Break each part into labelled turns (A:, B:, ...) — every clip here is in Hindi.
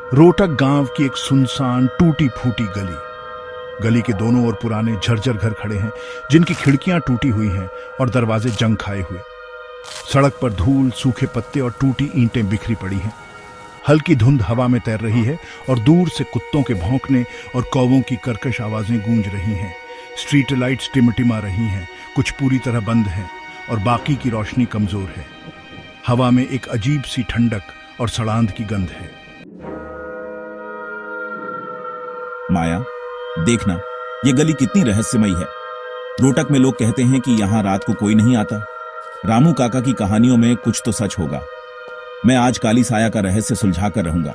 A: रोहतक गांव की एक सुनसान टूटी फूटी गली। गली के दोनों ओर पुराने झरझर घर खड़े हैं जिनकी खिड़कियां टूटी हुई हैं और दरवाजे जंग खाए हुए। सड़क पर धूल, सूखे पत्ते और टूटी ईंटें बिखरी पड़ी हैं। हल्की धुंध हवा में तैर रही है और दूर से कुत्तों के भौंकने और कौवों की कर्कश आवाजें गूंज रही हैं। स्ट्रीट लाइट्स टिमटिमा रही हैं, कुछ पूरी तरह बंद हैं और बाकी की रोशनी कमजोर है। हवा में एक अजीब सी ठंडक और सड़ांध की गंध है।
B: माया, देखना, ये गली कितनी रहस्यमयी है। रोहतक में लोग कहते हैं कि यहाँ रात को कोई नहीं आता। रामू काका की कहानियों में कुछ तो सच होगा। मैं आज काली साया का रहस्य सुलझा कर रहूंगा।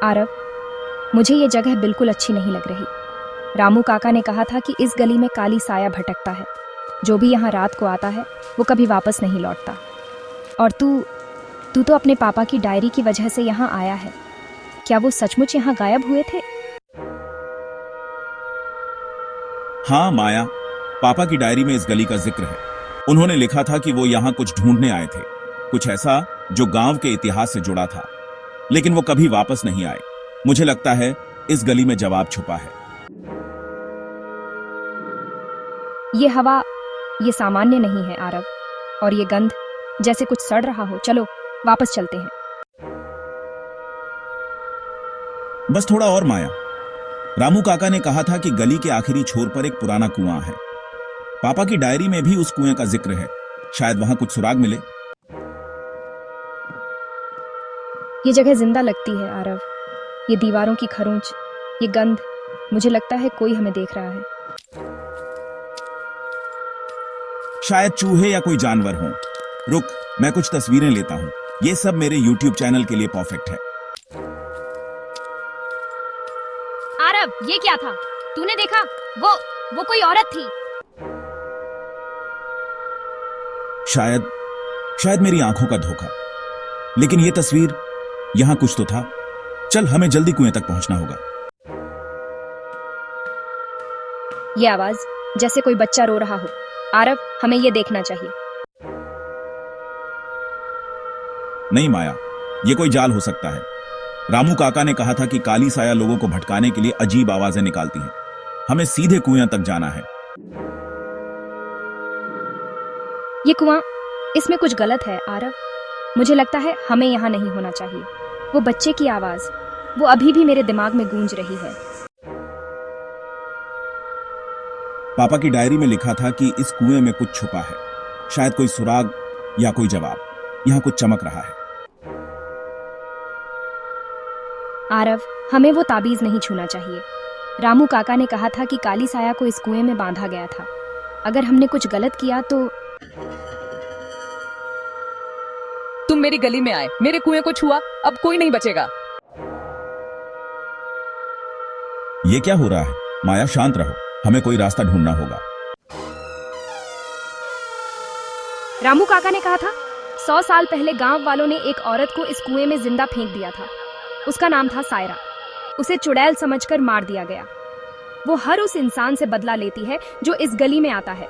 C: आरव, मुझे ये जगह बिल्कुल अच्छी नहीं लग रही। रामू काका ने कहा था कि इस गली में काली साया भटकता है। जो भी यहाँ रात को आता है वो कभी वापस नहीं लौटता। और तू तो अपने पापा की डायरी की वजह से यहाँ आया है। क्या वो सचमुच यहाँ गायब हुए थे?
B: हाँ माया, पापा की डायरी में इस गली का जिक्र है। उन्होंने लिखा था कि वो यहाँ कुछ ढूंढने आए थे, कुछ ऐसा जो गांव के इतिहास से जुड़ा था, लेकिन वो कभी वापस नहीं आए। मुझे लगता है इस गली में जवाब छुपा है।
C: ये हवा, ये सामान्य नहीं है आरव। और ये गंध जैसे कुछ सड़ रहा हो। चलो वापस चलते हैं।
B: बस थोड़ा और माया। रामू काका ने कहा था कि गली के आखिरी छोर पर एक पुराना कुआं है। पापा की डायरी में भी उस कुएं का जिक्र है। शायद वहां कुछ सुराग मिले।
C: ये जगह जिंदा लगती है आरव। ये दीवारों की खरोंच, ये गंध, मुझे लगता है कोई हमें देख रहा है।
B: शायद चूहे या कोई जानवर हो। रुक, मैं कुछ तस्वीरें लेता हूं। ये सब मेरे YouTube चैनल के लिए परफेक्ट है।
C: आरव, ये क्या था? तूने देखा? वो कोई औरत थी।
B: शायद मेरी आंखों का धोखा, लेकिन ये तस्वीर, यहां कुछ तो था। चल, हमें जल्दी कुएं तक पहुंचना होगा।
C: ये आवाज जैसे कोई बच्चा रो रहा हो। आरव, हमें ये देखना चाहिए।
B: नहीं माया, ये कोई जाल हो सकता है। रामू काका ने कहा था कि काली साया लोगों को भटकाने के लिए अजीब आवाजें निकालती है। हमें सीधे कुएं तक जाना है।
C: ये कुआं, इसमें कुछ गलत है आरव। मुझे लगता है हमें यहाँ नहीं होना चाहिए। वो बच्चे की आवाज, वो अभी भी मेरे दिमाग में गूंज रही है।
B: पापा की डायरी में लिखा था कि इस कुएं में कुछ छुपा है। शायद कोई सुराग या कोई जवाब। यहां कुछ चमक रहा है।
C: आरव, हमें वो ताबीज नहीं छूना चाहिए। रामू काका ने कहा था कि काली साया को इस कुएं में बांधा गया था। अगर हमने कुछ गलत किया तो।
D: तुम मेरी गली में आए, मेरे कुएं को छुआ, अब कोई नहीं बचेगा।
B: ये क्या हो रहा है? माया, शांत रहो, हमें कोई रास्ता ढूंढना होगा।
C: रामू काका ने कहा था 100 साल पहले गांव वालों ने एक औरत को इस कुएं में जिंदा फेंक दिया था। उसका नाम था सायरा। उसे चुड़ैल समझकर मार दिया गया। वो हर उस इंसान से बदला लेती है जो इस गली में आता है।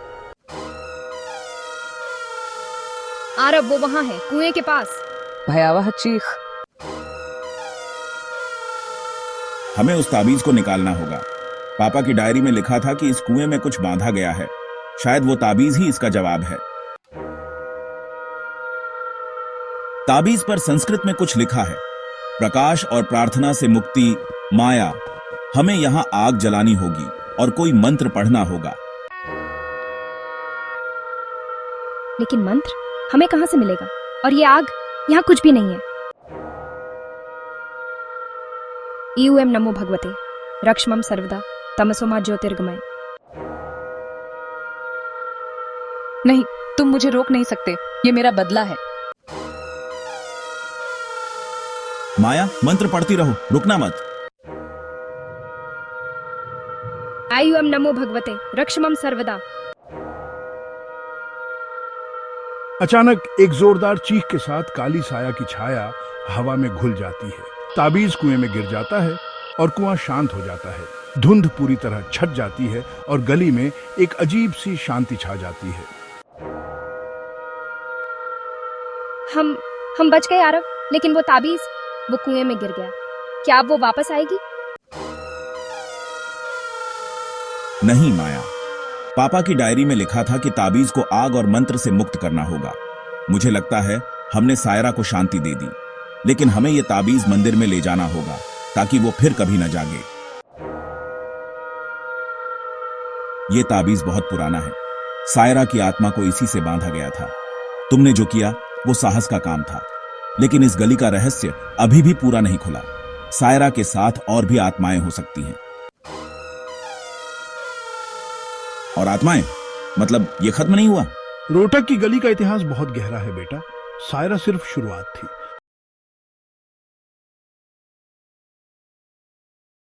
C: आरव, वो वहां है, कुएं के पास।
D: भयावह चीख।
B: हमें उस ताबीज को निकालना होगा। पापा की डायरी में लिखा था कि इस कुएं में कुछ बांधा गया है। शायद वो ताबीज ही इसका जवाब है। ताबीज पर संस्कृत में कुछ लिखा है, प्रकाश और प्रार्थना से मुक्ति। माया, हमें यहां आग जलानी होगी और कोई मंत्र पढ़ना होगा।
C: लेकिन मंत्र हमें कहां से मिलेगा? और ये आग, यहां कुछ भी नहीं है। ईऊएम नमो भगवते रक्ष्मम सर्वदा तमसोमा ज्योतिर्गमय।
D: नहीं, तुम मुझे रोक नहीं सकते। ये मेरा बदला है।
B: माया, मंत्र पढ़ती रहो, रुकना मत।
C: ईऊएम नमो भगवते रक्ष्मम सर्वदा।
A: अचानक एक जोरदार चीख के साथ काली साया की छाया हवा में घुल जाती है। ताबीज कुएं में गिर जाता है और कुआं शांत हो जाता है। धुंध पूरी तरह छट जाती है और गली में एक अजीब सी शांति छा जाती है।
C: हम बच गए आरव। लेकिन वो ताबीज, वो कुएं में गिर गया। क्या अब वो वापस आएगी?
B: नहीं माया, पापा की डायरी में लिखा था कि ताबीज को आग और मंत्र से मुक्त करना होगा। मुझे लगता है हमने सायरा को शांति दे दी, लेकिन हमें यह ताबीज मंदिर में ले जाना होगा ताकि वो फिर कभी न जागे। ये ताबीज बहुत पुराना है। सायरा की आत्मा को इसी से बांधा गया था। तुमने जो किया वो साहस का काम था, लेकिन इस गली का रहस्य अभी भी पूरा नहीं खुला। सायरा के साथ और भी आत्माएं हो सकती हैं। और आत्माएं मतलब ये खत्म नहीं हुआ?
A: रोहतक की गली का इतिहास बहुत गहरा है बेटा। सायरा सिर्फ शुरुआत थी।